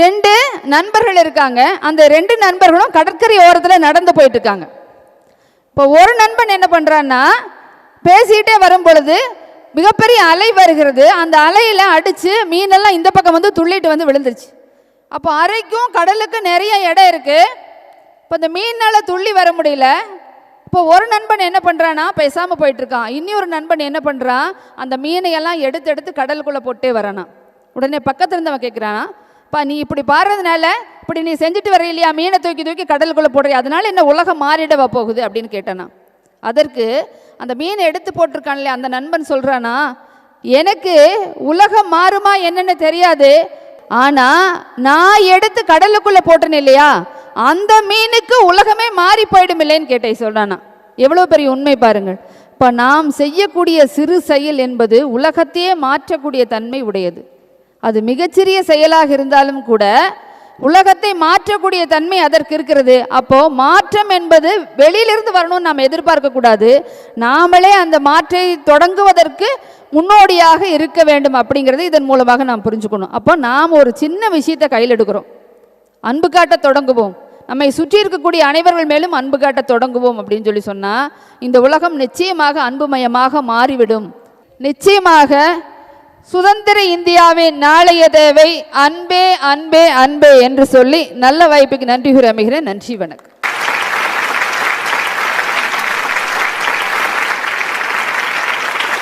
2 நண்பர்கள் இருக்காங்க. அந்த 2 நண்பர்களும் கடற்கரை ஓரத்தில் நடந்து போயிட்டு இருக்காங்க. இப்போ ஒரு நண்பன் என்ன பண்ணுறான்னா, பேசிக்கிட்டே வரும் பொழுது மிகப்பெரிய அலை வருகிறது. அந்த அலையில் அடித்து மீனெல்லாம் இந்த பக்கம் வந்து துள்ளிட்டு வந்து விழுந்துருச்சு. அப்போ அறைக்கும் கடலுக்கும் நிறைய இடம் இருக்குது. இப்போ இந்த மீனால் துள்ளி வர முடியல. இப்போ ஒரு நண்பன் என்ன பண்ணுறான்னா பேசாமல் போயிட்டுருக்கான். இன்னொரு நண்பன் என்ன பண்ணுறான், அந்த மீனையெல்லாம் எடுத்து கடலுக்குள்ளே போட்டே வரானா. உடனே பக்கத்தில் இருந்தவன் கேட்குறானா, பா நீ இப்படி பாடுறதுனால இப்படி நீ செஞ்சுட்டு வர இல்லையா, மீனை தூக்கி கடலுக்குள்ளே போடுறியா, அதனால என்ன உலகம் மாறிடவா போகுது அப்படின்னு கேட்டானா. அதற்கு அந்த மீனை எடுத்து போட்டிருக்கான்ல அந்த நண்பன் சொல்கிறானா, எனக்கு உலகம் மாறுமா என்னன்னு தெரியாது, ஆனால் நான் எடுத்து கடலுக்குள்ளே போட்டேன் இல்லையா, அந்த மீனுக்கு உலகமே மாறி போயிடும் இல்லைன்னு கேட்டேன் சொல்கிறானா. எவ்வளோ பெரிய உண்மை பாருங்கள். இப்போ நாம் செய்யக்கூடிய சிறு செயல் என்பது உலகத்தையே மாற்றக்கூடிய தன்மை உடையது. அது மிகச்சிறிய செயலாக இருந்தாலும் கூட உலகத்தை மாற்றக்கூடிய தன்மை அதற்கு இருக்கிறது. அப்போ மாற்றம் என்பது வெளியிலிருந்து வரணும்னு நாம் எதிர்பார்க்கக்கூடாது. நாமளே அந்த மாற்றை தொடங்குவதற்கு முன்னோடியாக இருக்க வேண்டும் அப்படிங்கிறது இதன் மூலமாக நாம் புரிஞ்சுக்கணும். அப்போ நாம் ஒரு சின்ன விஷயத்தை கையில் எடுக்கிறோம், அன்பு காட்ட தொடங்குவோம், நம்மை சுற்றி இருக்கக்கூடிய அனைவர்கள் மேலும் அன்பு காட்ட தொடங்குவோம் அப்படின்னு சொல்லி சொன்னால் இந்த உலகம் நிச்சயமாக அன்புமயமாக மாறிவிடும். நிச்சயமாக சுதந்திர இந்தியாவின் நாளைய தேவை அன்பே அன்பே அன்பே என்று சொல்லி நல்ல வாய்ப்புக்கு நன்றி கூறி அமைகிறேன். நன்றி, வணக்கம்.